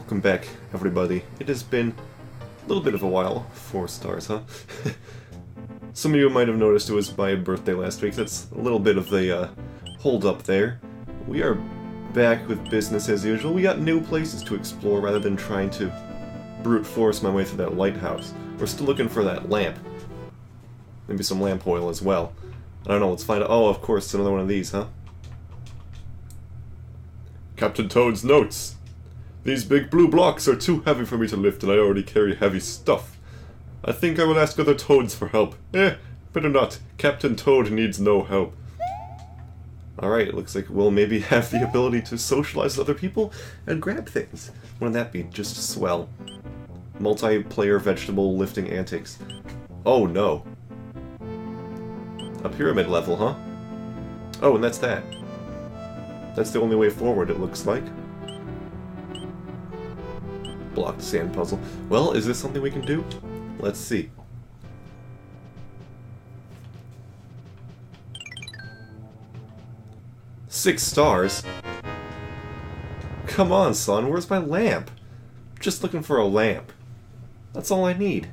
welcome back, everybody. It has been a little bit of a while. 4 stars, huh? Some of you might have noticed it was my birthday last week. That's a little bit of the hold up there. We are back with business as usual. We got new places to explore rather than trying to brute force my way through that lighthouse. We're still looking for that lamp. Maybe some lamp oil as well. I don't know, let's find out. Oh, of course, it's another one of these, huh? Captain Toad's notes. These big blue blocks are too heavy for me to lift, and I already carry heavy stuff. I think I will ask other Toads for help. Better not. Captain Toad needs no help. Alright, it looks like we'll maybe have the ability to socialize with other people and grab things. Wouldn't that be just swell? Multiplayer vegetable lifting antics. Oh no. A pyramid level, huh? Oh, and that's that. That's the only way forward, it looks like. Blocked sand puzzle. Well, is this something we can do? Let's see. Six stars? Come on, son, where's my lamp? Just looking for a lamp. That's all I need.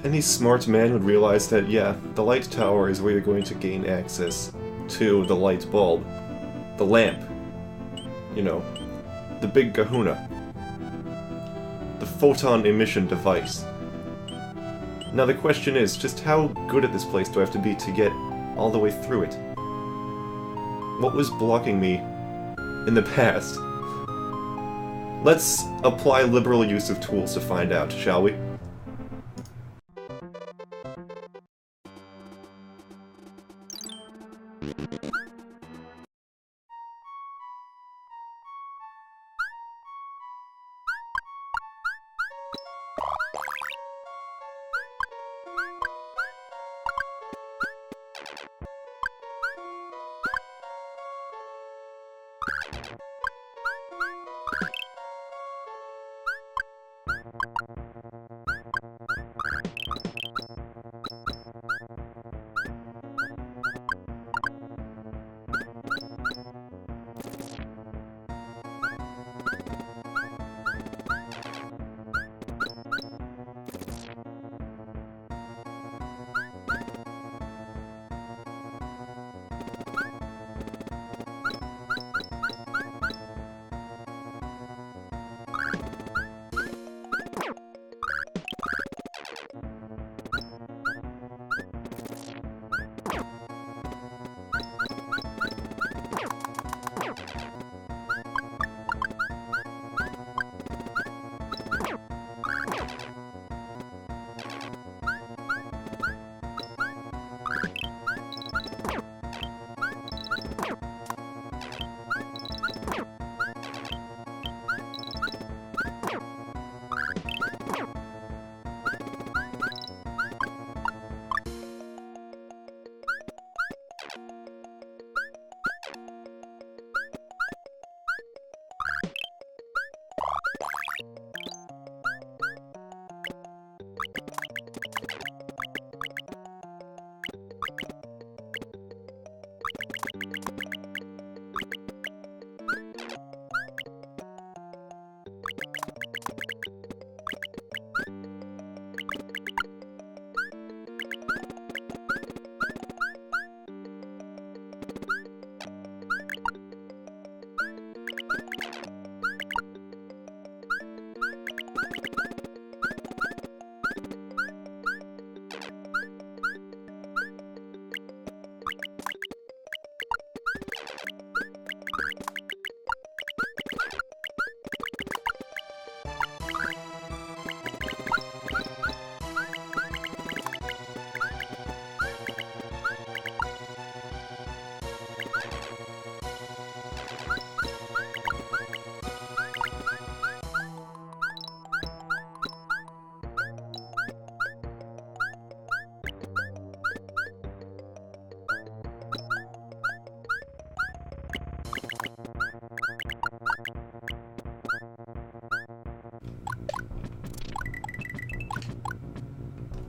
Any smart man would realize that, yeah, the light tower is where you're going to gain access to the light bulb. The lamp. You know, the big kahuna. The photon emission device. Now the question is, just how good at this place do I have to be to get all the way through it? What was blocking me in the past? Let's apply liberal use of tools to find out, shall we?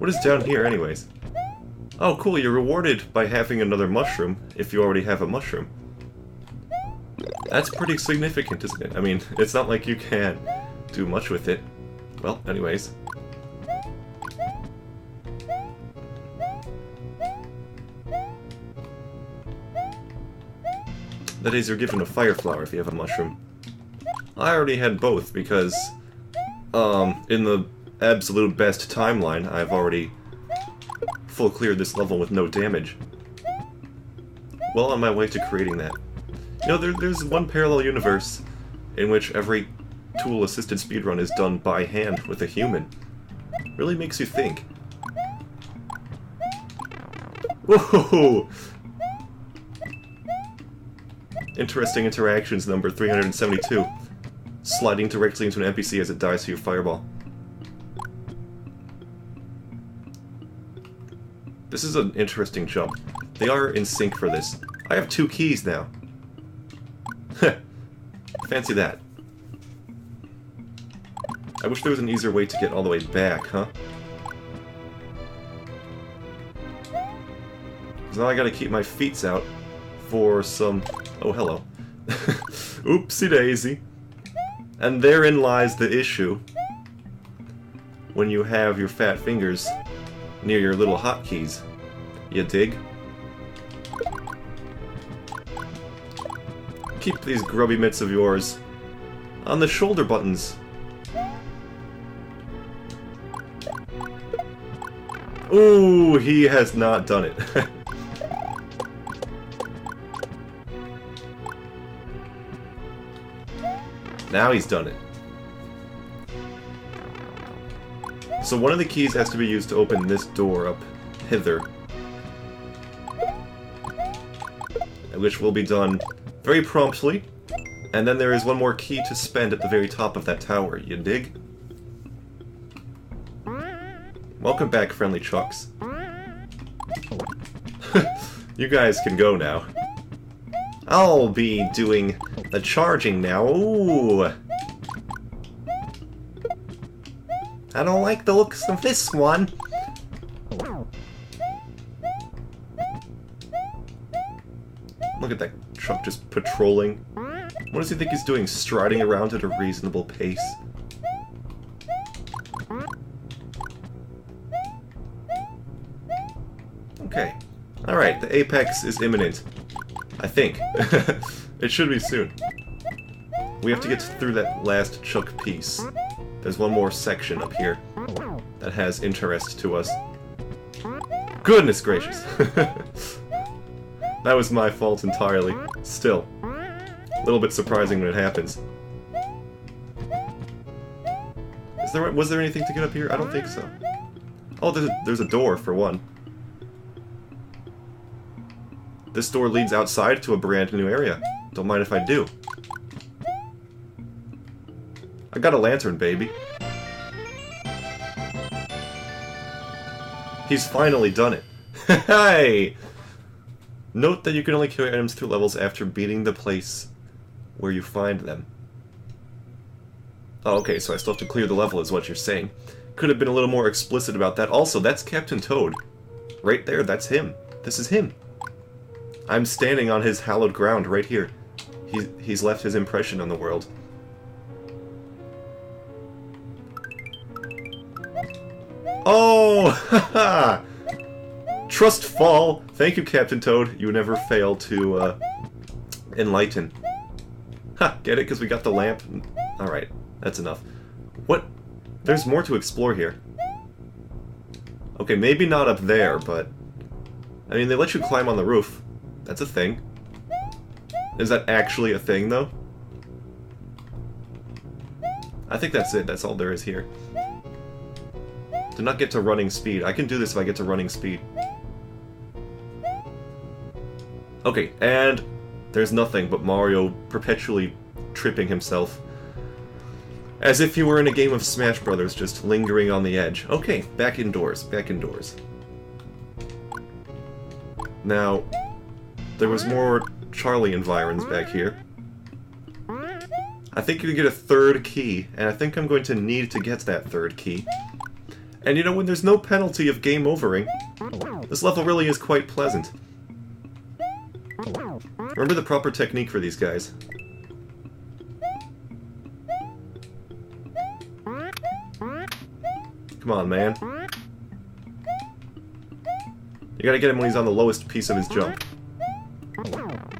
What is down here, anyways? Oh, cool, you're rewarded by having another mushroom, if you already have a mushroom. That's pretty significant, isn't it? I mean, it's not like you can do much with it. Well, anyways. That is, you're given a fire flower if you have a mushroom. I already had both because, in the absolute best timeline, I've already full cleared this level with no damage. Well on my way to creating that. You know, there's one parallel universe in which every tool-assisted speedrun is done by hand with a human. Really makes you think. Whoa! Interesting interactions number 372. Sliding directly into an NPC as it dies to your fireball. This is an interesting jump. They are in sync for this. I have 2 keys now. Fancy that. I wish there was an easier way to get all the way back, huh? Because now I gotta keep my feet out for some... Oh, hello. Oopsie daisy. And therein lies the issue. When you have your fat fingers near your little hotkeys. You dig? Keep these grubby mitts of yours on the shoulder buttons. Ooh, he has not done it. Now he's done it. So one of the keys has to be used to open this door up hither. Which will be done very promptly. And then there is one more key to spend at the very top of that tower, you dig? Welcome back, friendly chucks. You guys can go now. I'll be doing the charging now. Ooh. I don't like the looks of this one. Look at that truck just patrolling. What does he think he's doing? Striding around at a reasonable pace. Okay. Alright, the apex is imminent. I think. It should be soon. We have to get through that last chuck piece. There's one more section up here that has interest to us. Goodness gracious! That was my fault entirely. Still. A little bit surprising when it happens. Was there anything to get up here? I don't think so. Oh, there's a door, for one. This door leads outside to a brand new area. Don't mind if I do. I got a lantern, baby. He's finally done it. Hey! Note that you can only carry items through levels after beating the place where you find them. Oh, okay, so I still have to clear the level is what you're saying. Could have been a little more explicit about that. Also, that's Captain Toad. Right there, that's him. This is him. I'm standing on his hallowed ground right here. He's left his impression on the world. Oh! Haha! Trust fall! Thank you, Captain Toad. You never fail to, enlighten. Ha! Get it? Because we got the lamp? Alright, that's enough. What? There's more to explore here. Okay, maybe not up there, but... I mean, they let you climb on the roof. That's a thing. Is that actually a thing, though? I think that's it. That's all there is here. Do not get to running speed. I can do this if I get to running speed. Okay, and there's nothing but Mario perpetually tripping himself. As if he were in a game of Smash Brothers, just lingering on the edge. Okay, back indoors, back indoors. Now, there was more Charlie environs back here. I think you can get a third key, and I think I'm going to need to get that third key. And you know, when there's no penalty of game overing, this level really is quite pleasant. Remember the proper technique for these guys. Come on, man. You gotta get him when he's on the lowest piece of his jump.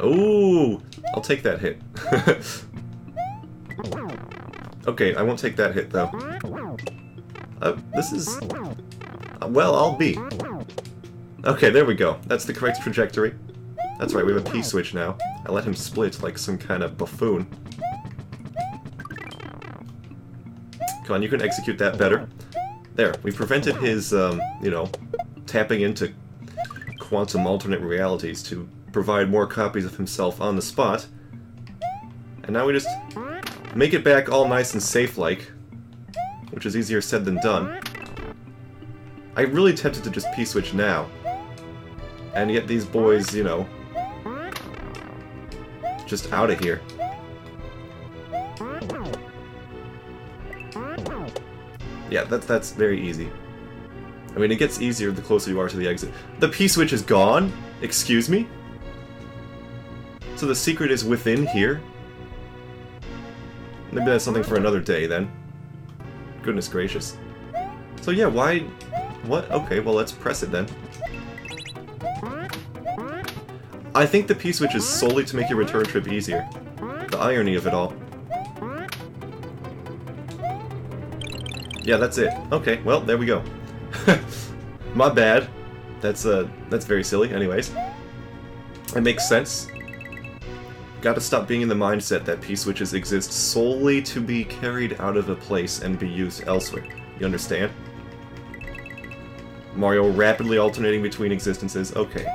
Ooh! I'll take that hit. Okay, I won't take that hit, though. This is... well, I'll be. Okay, there we go. That's the correct trajectory. That's right, we have a P-switch now. I let him split like some kind of buffoon. Come on, you can execute that better. There, we prevented his, you know, tapping into quantum alternate realities to provide more copies of himself on the spot. And now we just make it back all nice and safe-like, which is easier said than done. I'm really tempted to just P-switch now. And yet these boys, you know, just out of here. Yeah, that's very easy. I mean, it gets easier the closer you are to the exit. The P-switch is gone? Excuse me? So the secret is within here? Maybe that's something for another day, then. Goodness gracious. So yeah, why... what? Okay, well, let's press it, then. I think the P-switch is solely to make your return trip easier. The irony of it all. Yeah, that's it. Okay, well, there we go. My bad. That's very silly. Anyways. It makes sense. Gotta stop being in the mindset that P-switches exist solely to be carried out of a place and be used elsewhere. You understand? Mario rapidly alternating between existences. Okay.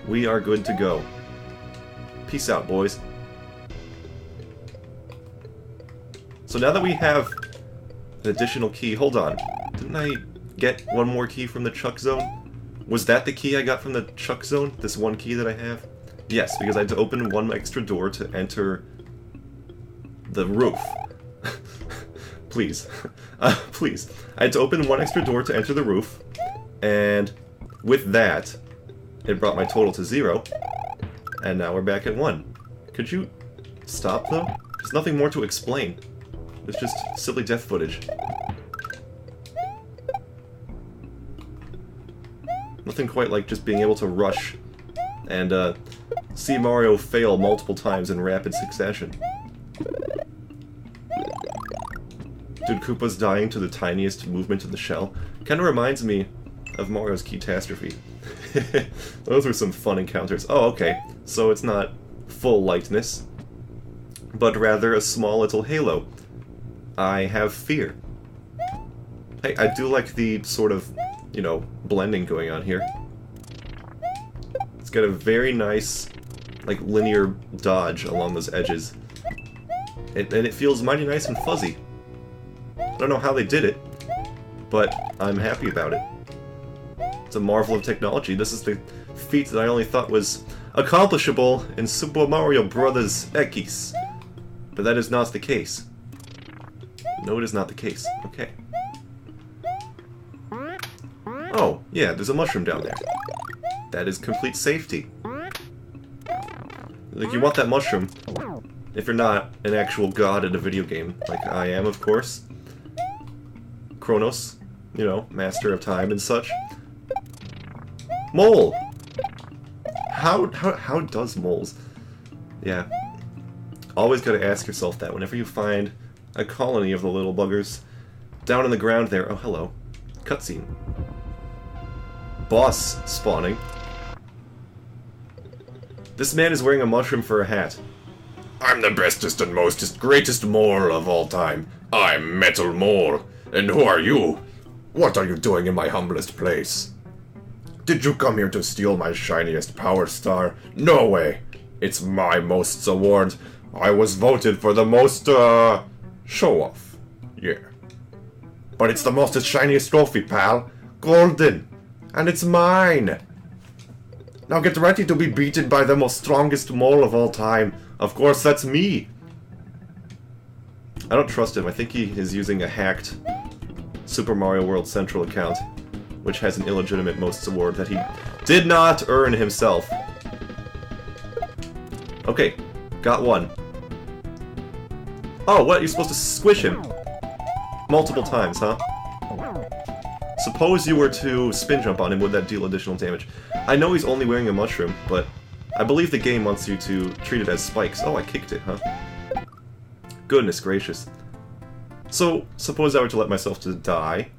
We are good to go. Peace out, boys. So now that we have an additional key... hold on. Didn't I get one more key from the Chuck Zone? Was that the key I got from the Chuck Zone? This one key that I have? Yes, because I had to open one extra door to enter the roof. Please. Please. I had to open one extra door to enter the roof, and with that, it brought my total to 0, and now we're back at 1. Could you stop, though? There's nothing more to explain. It's just silly death footage. Nothing quite like just being able to rush and see Mario fail multiple times in rapid succession. Dude, Koopa's dying to the tiniest movement of the shell. Kinda reminds me of Mario's Catastrophe. Those were some fun encounters. Oh, okay. So it's not full lightness, but rather a small little halo. I have fear. Hey, I do like the sort of, you know, blending going on here. It's got a very nice, like, linear dodge along those edges. And it feels mighty nice and fuzzy. I don't know how they did it, but I'm happy about it. It's a marvel of technology. This is the feat that I only thought was accomplishable in Super Mario Bros. X. But that is not the case. No, it is not the case. Okay. Oh, yeah, there's a mushroom down there. That is complete safety. Like, you want that mushroom. If you're not an actual god at a video game, like I am, of course. Kronos, you know, master of time and such. Mole! How does moles? Yeah. Always gotta ask yourself that whenever you find a colony of the little buggers down on the ground there. Oh, hello. Cutscene. Boss spawning. This man is wearing a mushroom for a hat. I'm the bestest and mostest greatest mole of all time. I'm Metal Mole. And who are you? What are you doing in my humblest place? Did you come here to steal my shiniest power star? No way! It's my most award. I was voted for the most, show-off. Yeah. But it's the most shiniest trophy, pal. Golden. And it's mine. Now get ready to be beaten by the most strongest mole of all time. Of course, that's me. I don't trust him. I think he is using a hacked Super Mario World Central account, which has an illegitimate Most award that he did not earn himself. Okay, got one. Oh, what? You're supposed to squish him multiple times, huh? Suppose you were to spin jump on him, would that deal additional damage? I know he's only wearing a mushroom, but I believe the game wants you to treat it as spikes. Oh, I kicked it, huh? Goodness gracious. So, suppose I were to let myself to die.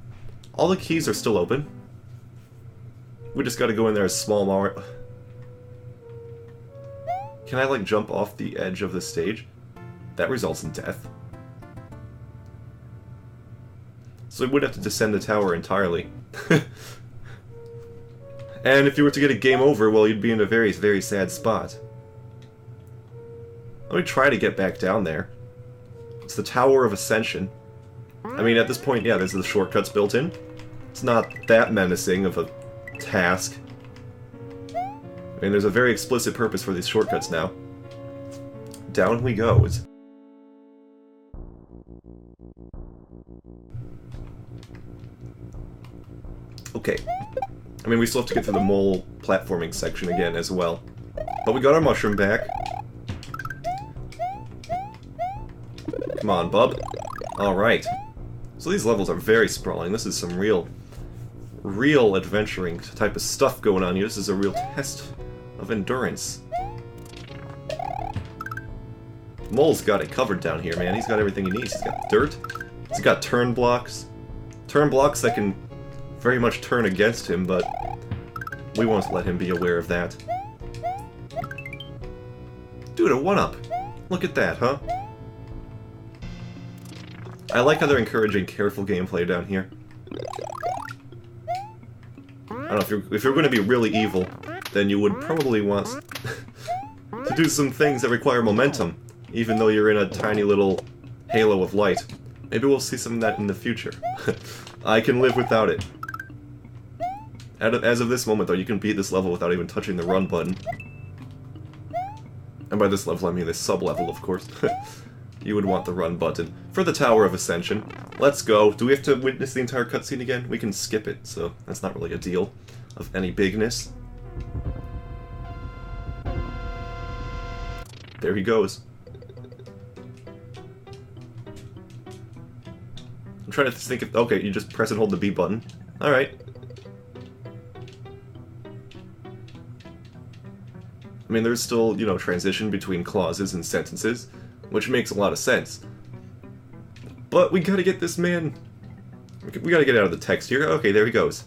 All the keys are still open. We just gotta go in there as small Mario. Can I, like, jump off the edge of the stage? That results in death. So we would have to descend the tower entirely. And if you were to get a game over, well, you'd be in a very, very sad spot. Let me try to get back down there. It's the Tower of Ascension. I mean, at this point, yeah, there's the shortcuts built in. It's not that menacing of a task. I mean, there's a very explicit purpose for these shortcuts now. Down we go. Okay. I mean, we still have to get to the mole platforming section again as well. But we got our mushroom back. Come on, bub. Alright. So these levels are very sprawling. This is some real adventuring type of stuff going on here. This is a real test of endurance. Mole's got it covered down here, man. He's got everything he needs. He's got dirt. He's got turn blocks. Turn blocks that can very much turn against him, but we won't let him be aware of that. Dude, a 1-up. Look at that, huh? I like how they're encouraging careful gameplay down here. I don't know, if you're going to be really evil, then you would probably want to do some things that require momentum, even though you're in a tiny little halo of light. Maybe we'll see some of that in the future. I can live without it. As of this moment, though, you can beat this level without even touching the run button. And by this level, I mean this sub-level, of course. You would want the run button. For the Tower of Ascension. Let's go. Do we have to witness the entire cutscene again? We can skip it, so that's not really a deal of any bigness. There he goes. I'm trying to think if... Okay, you just press and hold the B button. Alright. I mean, there's still, you know, transition between clauses and sentences, which makes a lot of sense. But we gotta get this man... We gotta get out of the text here. Okay, there he goes.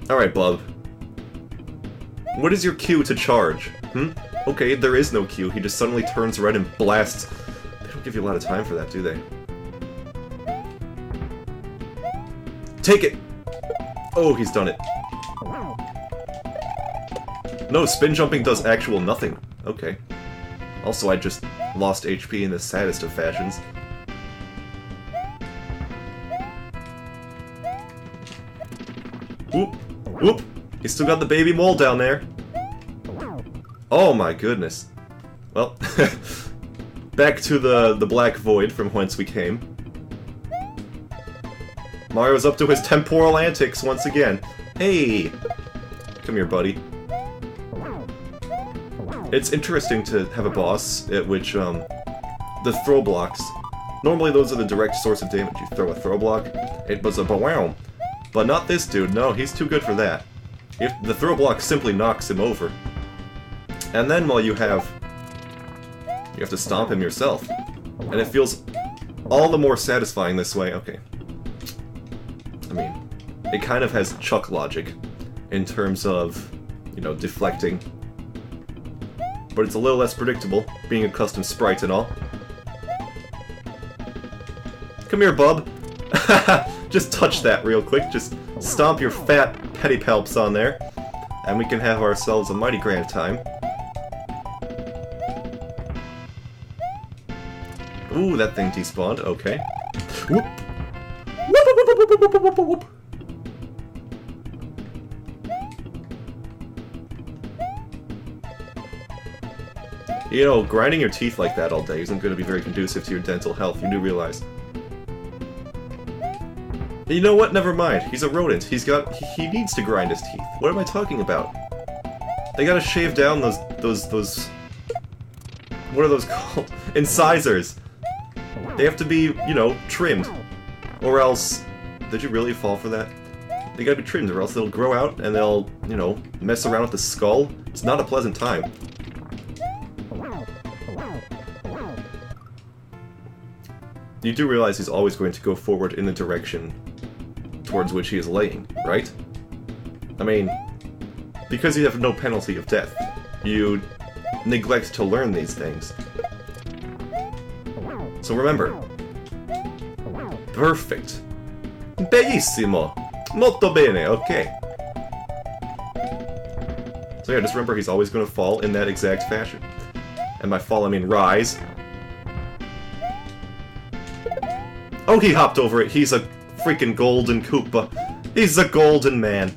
Alright, bub. What is your cue to charge? Okay, there is no cue. He just suddenly turns red and blasts. They don't give you a lot of time for that, do they? Take it! Oh, he's done it. No, spin jumping does actual nothing. Okay. Also, I just lost HP in the saddest of fashions. Whoop! Whoop! He's still got the baby mole down there. Oh my goodness. Well, back to the black void from whence we came. Mario's up to his temporal antics once again. Hey! Come here, buddy. It's interesting to have a boss at which, the throw blocks. Normally those are the direct source of damage. You throw a throw block, it was a ba-wow. But not this dude, no, he's too good for that. If the throw block simply knocks him over. And then, well, you have to stomp him yourself. And it feels all the more satisfying this way. Okay. I mean, it kind of has Chuck logic in terms of, you know, deflecting. But it's a little less predictable, being a custom sprite and all. Come here, bub. Just touch that real quick. Just stomp your fat pedipalps on there. And we can have ourselves a mighty grand time. Ooh, that thing despawned. Okay. Whoop. Whoop, whoop, whoop, whoop, whoop, whoop, whoop. You know, grinding your teeth like that all day isn't going to be very conducive to your dental health, you do realize. You know what? Never mind. He's a rodent. He needs to grind his teeth. What am I talking about? They gotta shave down those... What are those called? Incisors. They have to be, you know, trimmed. Or else... Did you really fall for that? They gotta be trimmed, or else they'll grow out and they'll, you know, mess around with the skull. It's not a pleasant time. You do realize he's always going to go forward in the direction towards which he is laying, right? I mean, because you have no penalty of death, you neglect to learn these things. So remember. Perfect. Benissimo. Molto bene, okay. So yeah, just remember he's always going to fall in that exact fashion. And by fall, I mean rise. Oh, he hopped over it. He's a freaking golden Koopa. He's a golden man.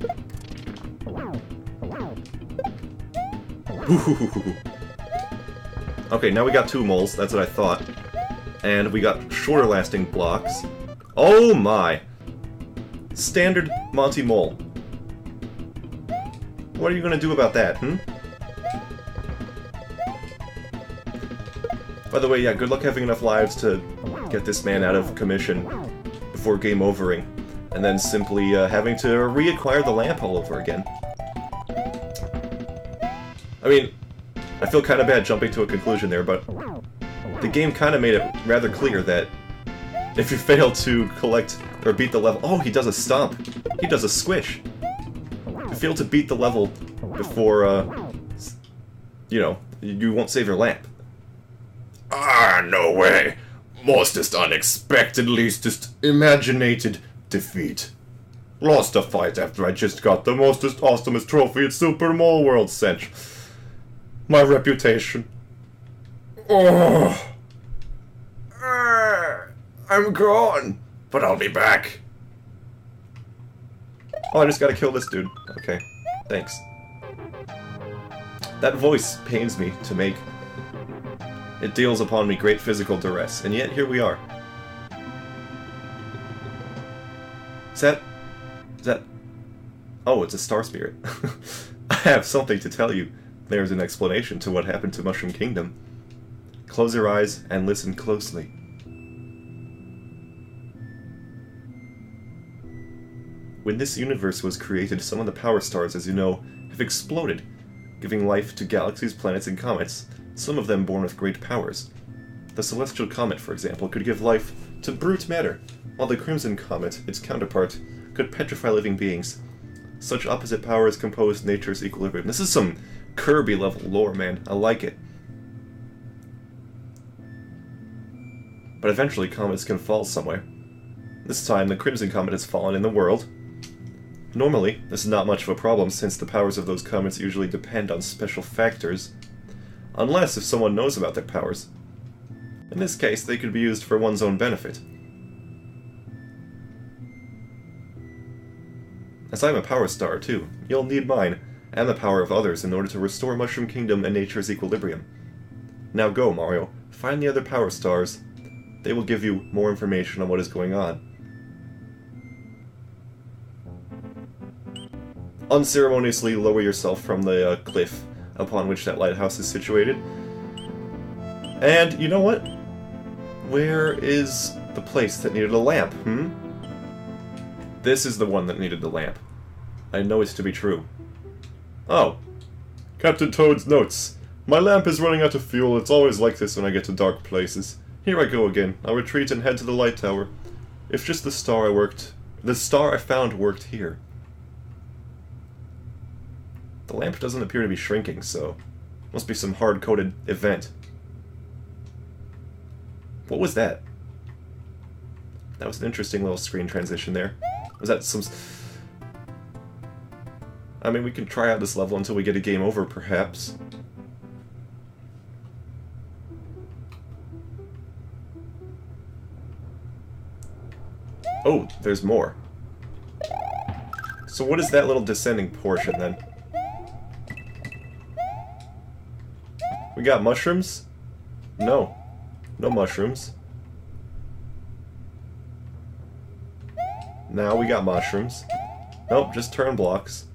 Okay, now we got 2 moles. That's what I thought. And we got shorter lasting blocks. Oh my! Standard Monty Mole. What are you gonna do about that, hmm? By the way, yeah, good luck having enough lives to get this man out of commission before game overing, and then simply having to reacquire the lamp all over again. I mean, I feel kind of bad jumping to a conclusion there, but the game kind of made it rather clear that if you fail to collect or beat the level... Oh, he does a stomp! He does a squish! If you fail to beat the level before, you know, you won't save your lamp. Ah, no way. Mostest unexpected, leastest imaginated defeat. Lost a fight after I just got the mostest awesomest trophy at Super Mole World Cinch. My reputation. Oh. I'm gone, but I'll be back. Oh, I just gotta kill this dude. Okay, thanks. That voice pains me to make. It deals upon me great physical duress, and yet here we are. Is that... Oh, it's a star spirit. I have something to tell you. There's an explanation to what happened to Mushroom Kingdom. Close your eyes and listen closely. When this universe was created, some of the power stars, as you know, have exploded, giving life to galaxies, planets, and comets, some of them born with great powers. The Celestial Comet, for example, could give life to brute matter, while the Crimson Comet, its counterpart, could petrify living beings. Such opposite powers compose nature's equilibrium. This is some Kirby-level lore, man. I like it. But eventually, comets can fall somewhere. This time, the Crimson Comet has fallen in the world. Normally, this is not much of a problem, since the powers of those comets usually depend on special factors. Unless if someone knows about their powers. In this case, they could be used for one's own benefit. As I'm a power star, too, you'll need mine, and the power of others in order to restore Mushroom Kingdom and nature's equilibrium. Now go, Mario. Find the other power stars. They will give you more information on what is going on. Unceremoniously lower yourself from the cliff upon which that lighthouse is situated. And, you know what? Where is the place that needed a lamp, hmm? This is the one that needed the lamp. I know it to be true. Oh. Captain Toad's notes. My lamp is running out of fuel. It's always like this when I get to dark places. Here I go again. I'll retreat and head to the light tower. If just the star I found worked here. The lamp doesn't appear to be shrinking, so must be some hard-coded event. What was that? That was an interesting little screen transition there. Was that some... I mean, we can try out this level until we get a game over, perhaps. Oh, there's more. So what is that little descending portion, then? We got mushrooms? No. No mushrooms. Now we got mushrooms. Nope, just turn blocks.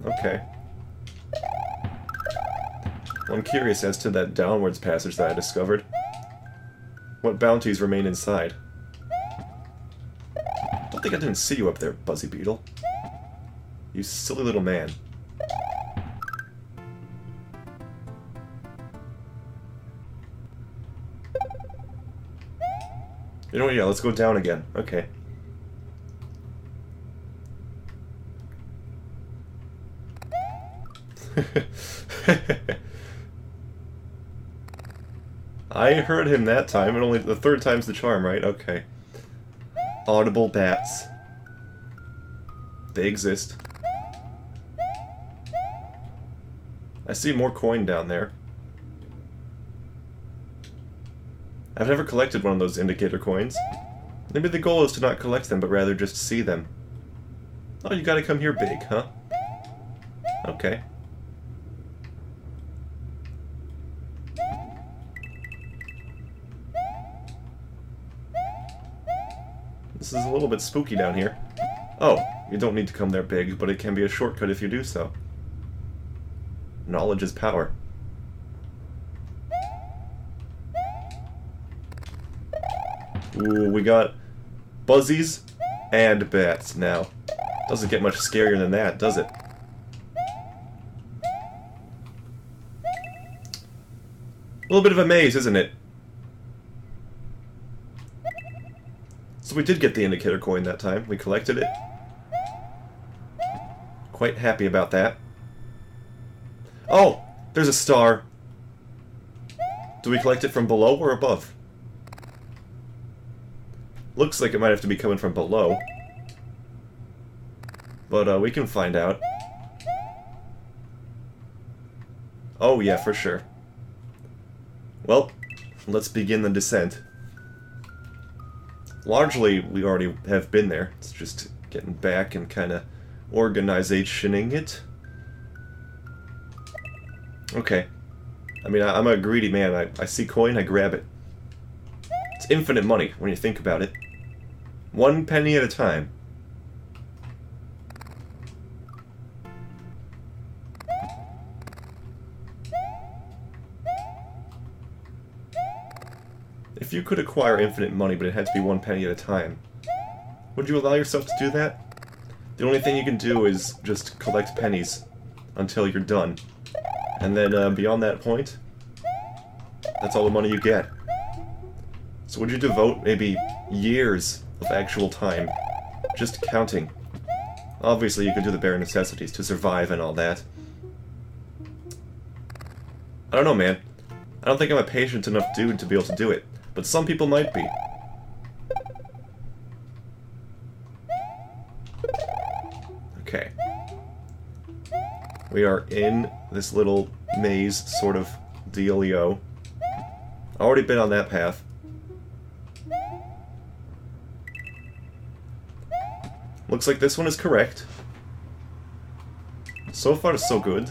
Okay. Well, I'm curious as to that downwards passage that I discovered. What bounties remain inside? I don't think I didn't see you up there, Buzzy Beetle. You silly little man. You know what, yeah, let's go down again. Okay. I heard him that time, and only the third time's the charm, right? Okay. Audible bats. They exist. I see more coin down there. I've never collected one of those indicator coins. Maybe the goal is to not collect them, but rather just see them. Oh, you gotta come here big, huh? Okay. This is a little bit spooky down here. Oh, you don't need to come there big, but it can be a shortcut if you do so. Knowledge is power. Ooh, we got buzzies and bats now. Doesn't get much scarier than that, does it? A little bit of a maze, isn't it? So we did get the indicator coin that time. We collected it. Quite happy about that. Oh! There's a star. Do we collect it from below or above? Looks like it might have to be coming from below. But we can find out. Oh yeah, for sure. Well, let's begin the descent. Largely, we already have been there. It's just getting back and kind of organizationing it. Okay. I mean, I'm a greedy man. I see coin, I grab it. It's infinite money when you think about it. 1 penny at a time. If you could acquire infinite money, but it had to be 1 penny at a time, would you allow yourself to do that? The only thing you can do is just collect pennies until you're done. And then beyond that point, that's all the money you get. So would you devote maybe years of actual time just counting? Obviously you could do the bare necessities to survive and all that. I don't know, man. I don't think I'm a patient enough dude to be able to do it. But some people might be. Okay. We are in this little maze sort of dealio. Already been on that path. Looks like this one is correct. So far, so good.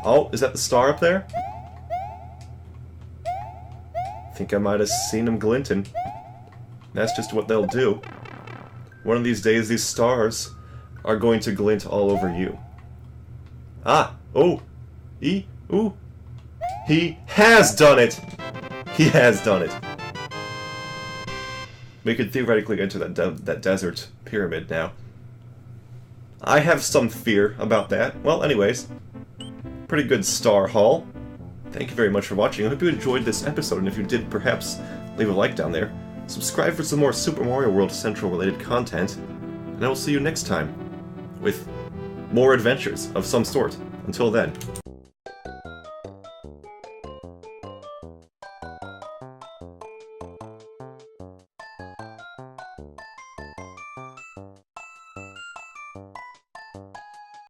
Oh, is that the star up there? I think I might have seen him glinting. That's just what they'll do. One of these days, these stars are going to glint all over you. Ah! Oh! Ooh! He has done it! He has done it! We could theoretically enter that desert pyramid now. I have some fear about that. Well, anyways. Pretty good star haul. Thank you very much for watching. I hope you enjoyed this episode, and if you did, perhaps leave a like down there. Subscribe for some more Super Mario World Central related content, and I will see you next time with more adventures of some sort. Until then.